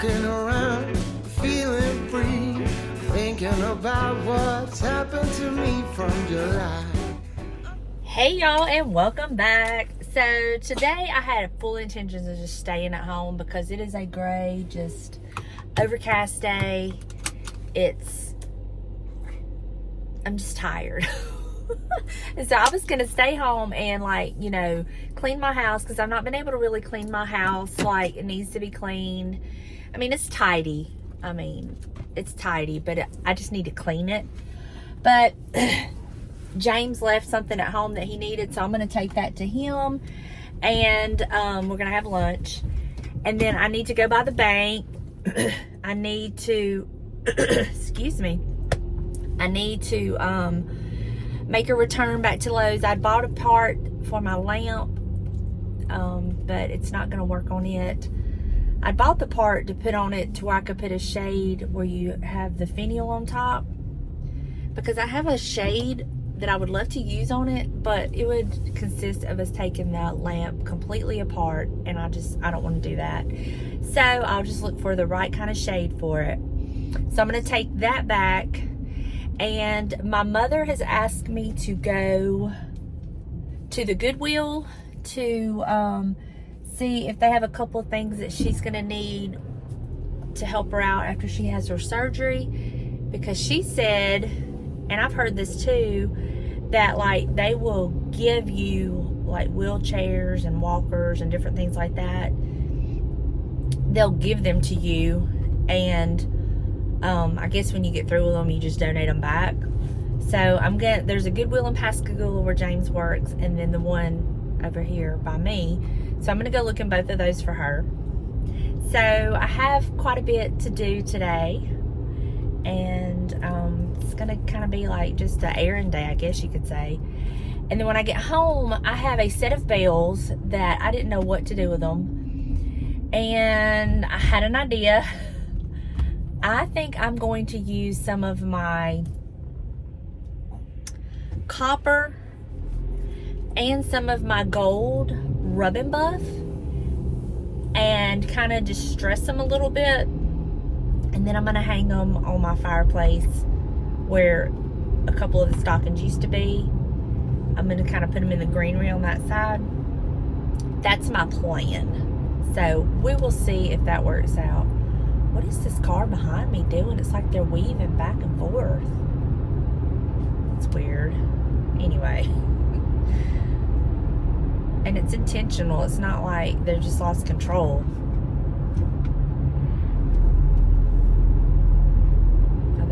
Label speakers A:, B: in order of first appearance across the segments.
A: Walking around, feeling free, thinking about what's happened to me from July.
B: Hey y'all, and welcome back. So today I had full intentions of just staying at home because it is a gray, just overcast day. I'm just tired. And so I was gonna stay home and clean my house because I've not been able to really clean my house like it needs to be cleaned. I mean, it's tidy. But I just need to clean it. But James left something at home that he needed, so I'm gonna take that to him, and we're gonna have lunch. And then I need to go by the bank. I need to excuse me. I need to make a return back to Lowe's. I bought a part for my lamp, but it's not gonna work on it. I bought the part to put on it to where I could put a shade where you have the finial on top, because I have a shade that I would love to use on it, but it would consist of us taking that lamp completely apart, and I don't want to do that. So I'll just look for the right kind of shade for it. So I'm going to take that back, and my mother has asked me to go to the Goodwill to see if they have a couple of things that she's going to need to help her out after she has her surgery, because she said, and I've heard this too, that they will give you wheelchairs and walkers and different things like that. They'll give them to you, and I guess when you get through with them, you just donate them back. So there's a Goodwill in Pascagoula where James works, and then the one over here by me. So I'm gonna go look in both of those for her. So I have quite a bit to do today, and it's gonna kind of be like just an errand day, I guess you could say. And then when I get home, I have a set of bells that I didn't know what to do with them, and I had an idea. I think I'm going to use some of my copper and some of my gold rub and buff and kind of just stress them a little bit. And then I'm going to hang them on my fireplace where a couple of the stockings used to be. I'm going to kind of put them in the greenery on that side. That's my plan. So we will see if that works out. What is this car behind me doing? It's like they're weaving back and forth. It's weird. Anyway. And it's intentional. It's not like they're just lost control.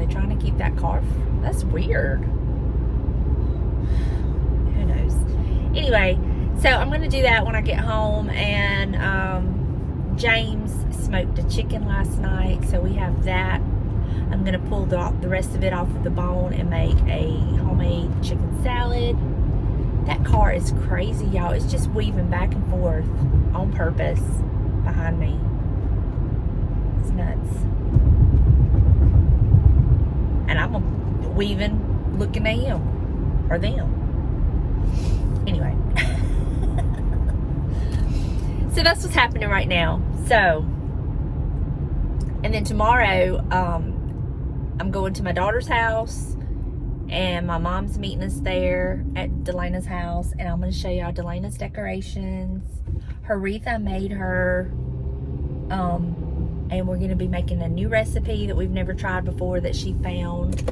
B: Trying to keep that car. That's weird. Who knows? Anyway, so I'm going to do that when I get home. And James smoked a chicken last night, so we have that. I'm going to pull the rest of it off of the bone and make a homemade chicken salad. That car is crazy, y'all. It's just weaving back and forth on purpose behind me. It's nuts. And I'm weaving, looking at him or them. Anyway. So that's what's happening right now. So, and then tomorrow, I'm going to my daughter's house, and my mom's meeting us there at Delana's house, and I'm going to show y'all Delana's decorations. Her wreath I made her. And we're going to be making a new recipe that we've never tried before that she found.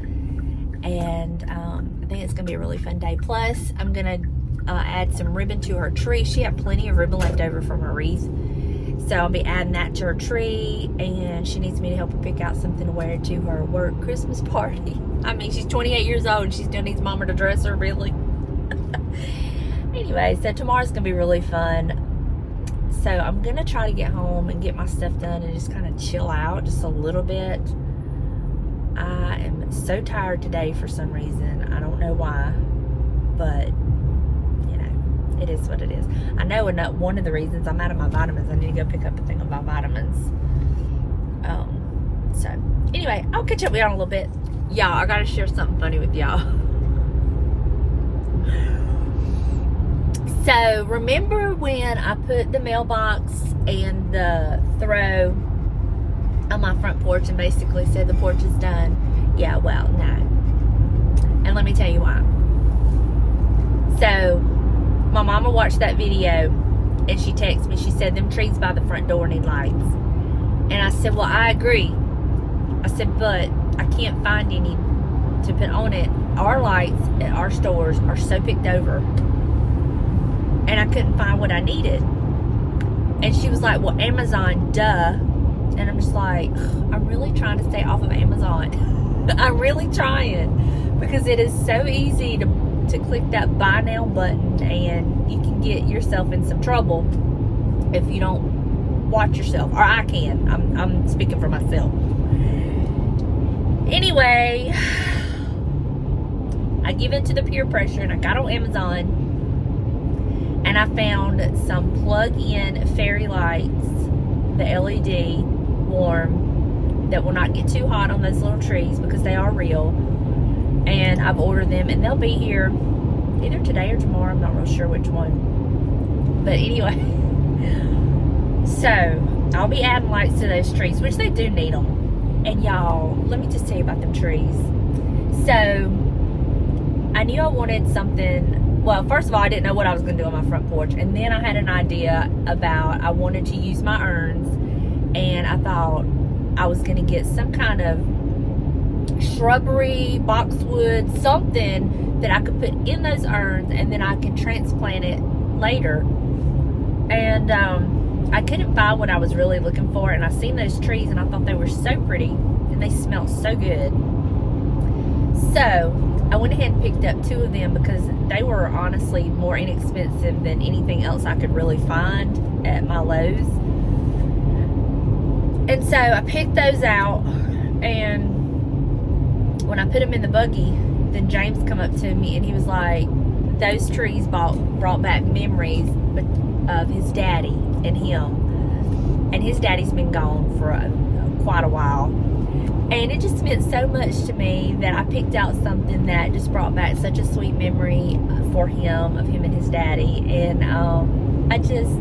B: And I think it's going to be a really fun day. Plus, I'm going to add some ribbon to her tree. She had plenty of ribbon left over from her wreath. So I'll be adding that to her tree. And she needs me to help her pick out something to wear to her work Christmas party. I mean, she's 28 years old and she still needs mama to dress her, really. Anyway, so tomorrow's going to be really fun. So I'm going to try to get home and get my stuff done and just kind of chill out just a little bit. I am so tired today for some reason. I don't know why, but it is what it is. I know one of the reasons I'm out of my vitamins. I need to go pick up a thing of my vitamins. So anyway, I'll catch up with y'all in a little bit. Y'all, I got to share something funny with y'all. So remember when I put the mailbox and the throw on my front porch and basically said the porch is done. Yeah, well, no. And let me tell you why. So, my mama watched that video and she texted me. She said, them trees by the front door need lights. And I said, well, I agree. I said, but I can't find any to put on it. Our lights at our stores are so picked over. And I couldn't find what I needed. And she was like, well, Amazon, duh. And I'm just like, I'm really trying to stay off of Amazon. I'm really trying. Because it is so easy to click that buy now button. And you can get yourself in some trouble if you don't watch yourself. Or I can. I'm speaking for myself. Anyway, I give in to the peer pressure and I got on Amazon. And I found some plug-in fairy lights, the LED warm, that will not get too hot on those little trees because they are real. And I've ordered them and they'll be here either today or tomorrow. I'm not real sure which one. But anyway, so I'll be adding lights to those trees, which they do need them. And y'all, let me just tell you about them trees. So I knew I wanted something. Well, first of all, I didn't know what I was going to do on my front porch. And then I had an idea about, I wanted to use my urns. And I thought I was going to get some kind of shrubbery, boxwood, something that I could put in those urns. And then I can transplant it later. And I couldn't find what I was really looking for. And I seen those trees and I thought they were so pretty. And they smelled so good. So I went ahead and picked up 2 of them because they were honestly more inexpensive than anything else I could really find at my Lowe's. And so I picked those out, and when I put them in the buggy, then James come up to me and he was like, those trees brought back memories of his daddy and him. And his daddy's been gone for quite a while. And it just meant so much to me that I picked out something that just brought back such a sweet memory for him, of him and his daddy. And I just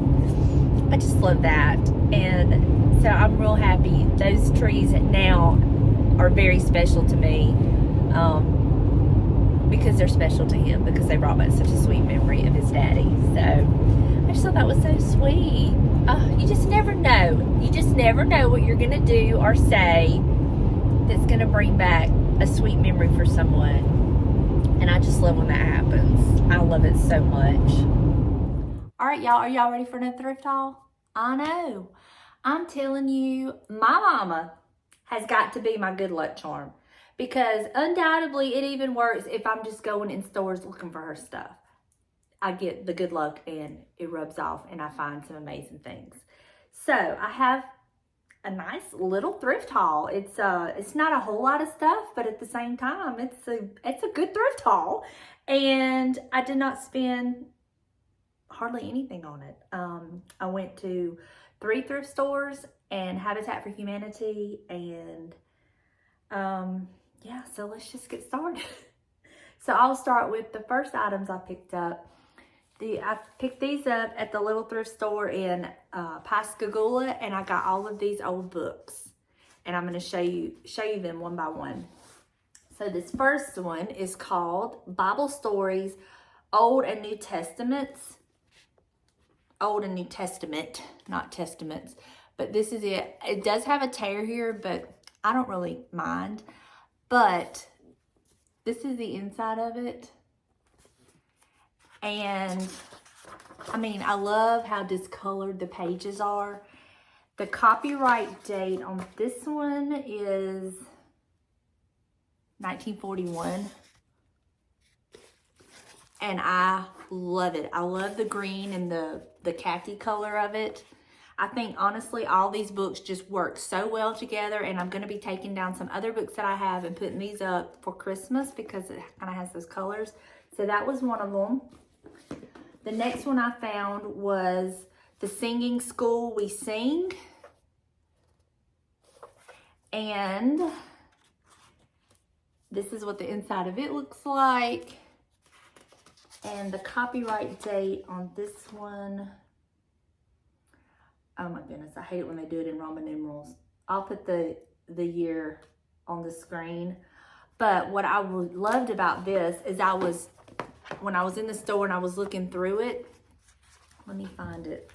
B: love that. And so I'm real happy. Those trees now are very special to me because they're special to him, because they brought back such a sweet memory of his daddy. So I just thought that was so sweet. You just never know. You just never know what you're going to do or say that's going to bring back a sweet memory for someone. And I just love when that happens. I love it so much. All right, y'all. Are y'all ready for another thrift haul? I know. I'm telling you, my mama has got to be my good luck charm. Because undoubtedly, it even works if I'm just going in stores looking for her stuff. I get the good luck and it rubs off and I find some amazing things. So I have a nice little thrift haul. It's not a whole lot of stuff, but at the same time, it's a good thrift haul. And I did not spend hardly anything on it. I went to 3 thrift stores and Habitat for Humanity, and yeah, so let's just get started. So I'll start with the first items I picked up. I picked these up at the little thrift store in Pascagoula, and I got all of these old books, and I'm going to show you them one by one. So this first one is called Bible Stories, Old and New Testaments. Old and New Testament, not Testaments, but this is it. It does have a tear here, but I don't really mind. But this is the inside of it. And I mean, I love how discolored the pages are. The copyright date on this one is 1941. And I love it. I love the green and the khaki color of it. I think, honestly, all these books just work so well together. And I'm going to be taking down some other books that I have and putting these up for Christmas because it kind of has those colors. So that was one of them. The next one I found was The Singing School We Sing. And this is what the inside of it looks like. And the copyright date on this one, oh my goodness, I hate it when they do it in Roman numerals. I'll put the year on the screen. But what I loved about this is when I was in the store and I was looking through it, let me find it.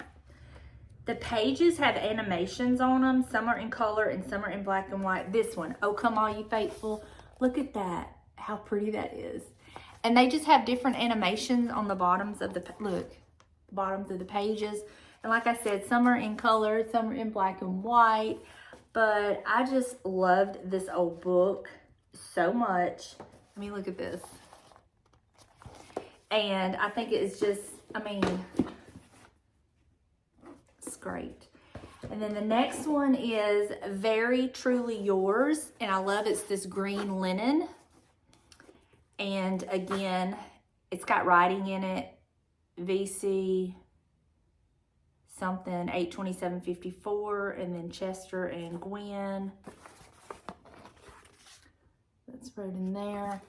B: The pages have animations on them. Some are in color and some are in black and white. This one, Oh Come All You Faithful. Look at that, how pretty that is. And they just have different animations on the bottoms of the, bottoms of the pages. And like I said, some are in color, some are in black and white. But I just loved this old book so much. I mean, look at this. And I think it's just, I mean, it's great. And then the next one is Very Truly Yours. And I love it's this green linen. And again, it's got writing in it. VC something 82754, and then Chester and Gwen. That's right in there.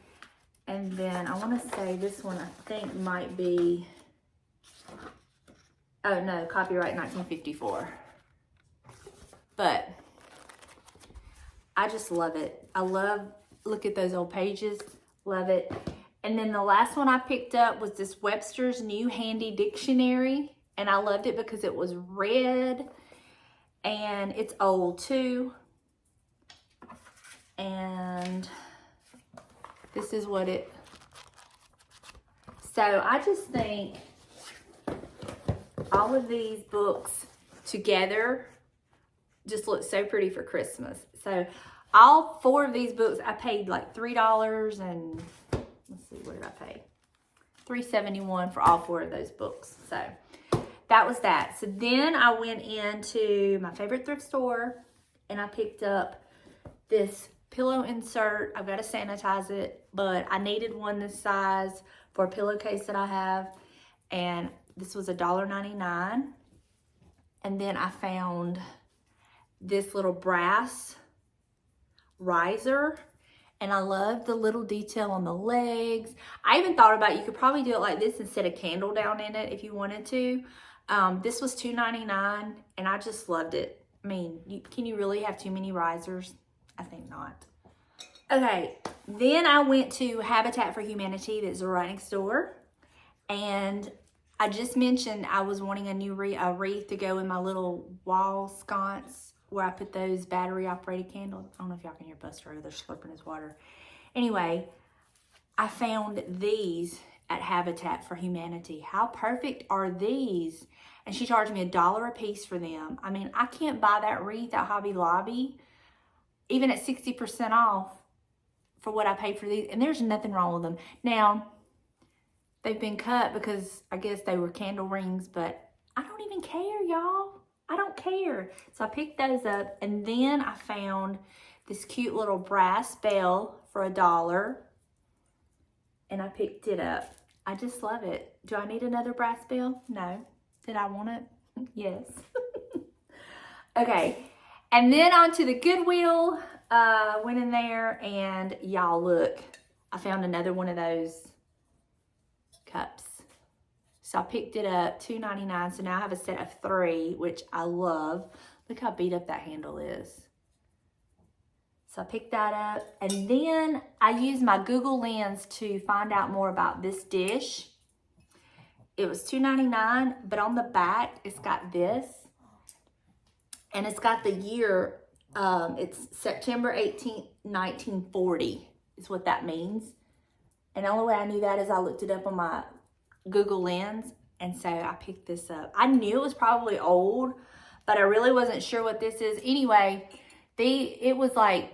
B: And then I want to say this one I think might be, oh no, copyright 1954. But I just love it. I love, look at those old pages, love it. And then the last one I picked up was this Webster's New Handy Dictionary. And I loved it because it was red and it's old too. And this is what it, so I just think all of these books together just look so pretty for Christmas. So all 4 of these books, I paid like $3 and let's see, what did I pay? $3.71 for all 4 of those books. So that was that. So then I went into my favorite thrift store and I picked up this pillow insert. I've got to sanitize it, but I needed one this size for a pillowcase that I have. And this was $1.99. And then I found this little brass riser. And I love the little detail on the legs. I even thought about, you could probably do it like this and set a candle down in it if you wanted to. This was $2.99 and I just loved it. I mean, can you really have too many risers? I think not. Okay, then I went to Habitat for Humanity that's right next door. And I just mentioned I was wanting a new wreath to go in my little wall sconce where I put those battery operated candles. I don't know if y'all can hear Buster over there slurping his water. Anyway, I found these at Habitat for Humanity. How perfect are these? And she charged me $1 a piece for them. I mean, I can't buy that wreath at Hobby Lobby, even at 60% off for what I paid for these. And there's nothing wrong with them. Now, they've been cut because I guess they were candle rings, but I don't even care, y'all. I don't care. So I picked those up, and then I found this cute little brass bell for $1, and I picked it up. I just love it. Do I need another brass bell? No. Did I want it? Yes. Okay, and then onto the Goodwill. Went in there, and y'all look, I found another one of those cups. So I picked it up, $2.99. So now I have a set of 3, which I love. Look how beat up that handle is. So I picked that up. And then I used my Google Lens to find out more about this dish. It was $2.99, but on the back, it's got this. And it's got the year, it's September 18th, 1940 is what that means. And the only way I knew that is I looked it up on my Google Lens, and so I picked this up. I knew it was probably old, but I really wasn't sure what this is. Anyway, it was like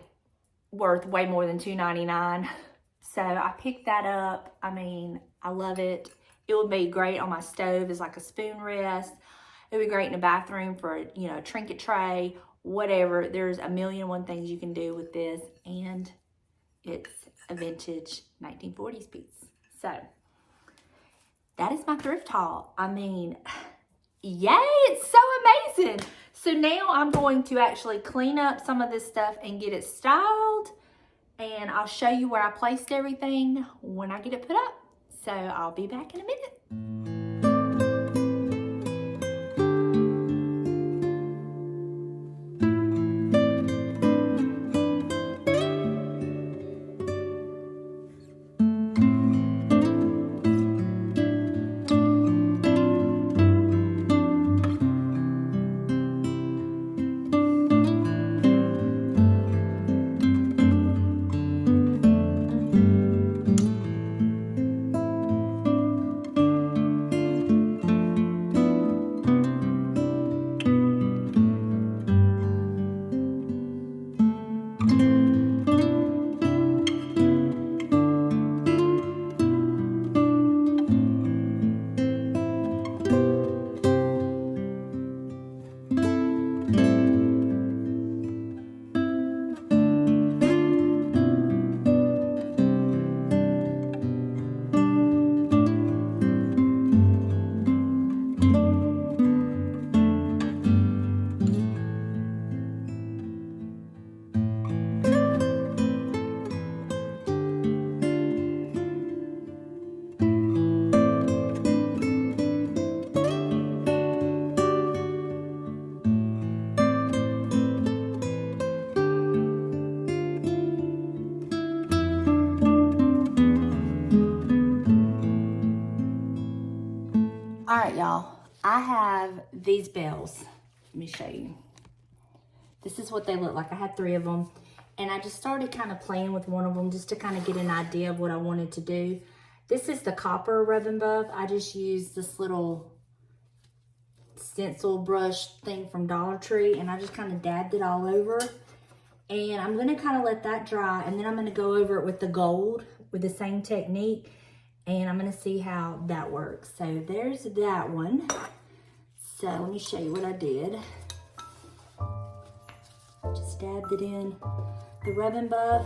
B: worth way more than $2.99. So I picked that up. I mean, I love it. It would be great on my stove as like a spoon rest. It would be great in a bathroom for, you know, a trinket tray, whatever. There's a million and one things you can do with this, and it's a vintage 1940s piece. So that is my thrift haul. I mean, yay, it's so amazing. So now I'm going to actually clean up some of this stuff and get it styled. And I'll show you where I placed everything when I get it put up. So I'll be back in a minute. these bells. Let me show you. This is what they look like. I had 3 of them. And I just started kind of playing with one of them just to kind of get an idea of what I wanted to do. This is the copper rub and buff. I just used this little stencil brush thing from Dollar Tree, and I just kind of dabbed it all over. And I'm gonna kind of let that dry, and then I'm gonna go over it with the gold with the same technique, and I'm gonna see how that works. So there's that one. So let me show you what I did. Just dabbed it in the rub and buff.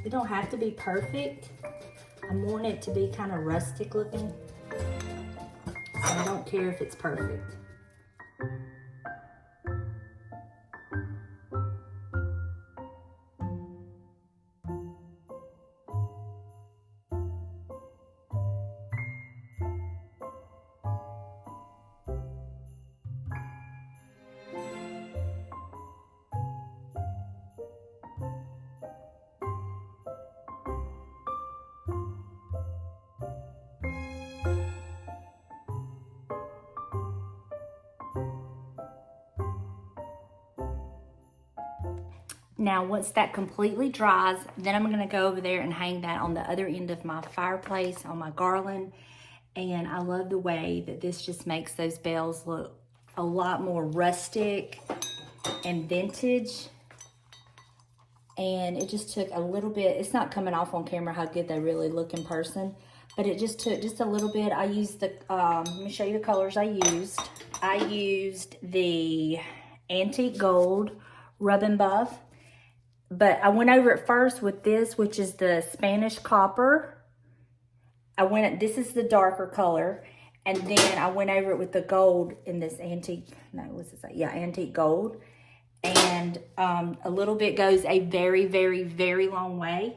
B: It don't have to be perfect. I want it to be kind of rustic looking. So I don't care if it's perfect. Now, once that completely dries, then I'm gonna go over there and hang that on the other end of my fireplace on my garland. And I love the way that this just makes those bells look a lot more rustic and vintage. And it just took a little bit, it's not coming off on camera how good they really look in person, but it just took just a little bit. I used the, let me show you the colors I used. I used the antique gold rub and buff. But I went over it first with this, which is the Spanish copper. This is the darker color. And then I went over it with the gold in this antique, no, what's it say? Yeah, antique gold. And a little bit goes a very, very, very long way.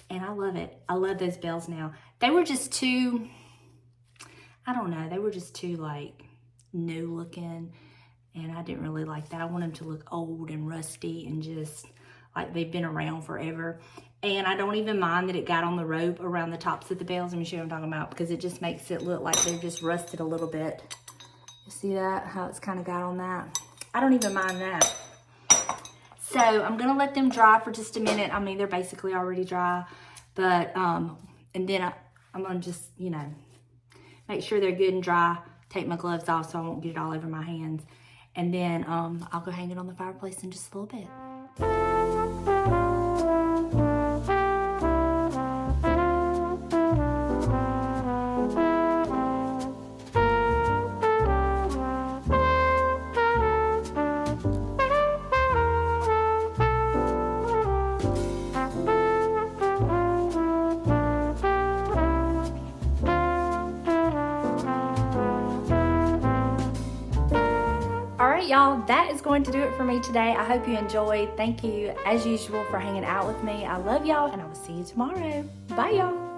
B: And I love it. I love those bells now. They were just too, I don't know, they were just too like new looking. And I didn't really like that. I want them to look old and rusty and just like they've been around forever. And I don't even mind that it got on the rope around the tops of the bells. Let me show you what I'm talking about, because it just makes it look like they're just rusted a little bit. You see that? How it's kind of got on that? I don't even mind that. So I'm gonna let them dry for just a minute. I mean, they're basically already dry, but, and then I'm gonna just, you know, make sure they're good and dry. Take my gloves off so I won't get it all over my hands. And then I'll go hang it on the fireplace in just a little bit. Y'all, that is going to do it for me today. I hope you enjoyed. Thank you, as usual, for hanging out with me. I love y'all, and I will see you tomorrow. Bye, y'all.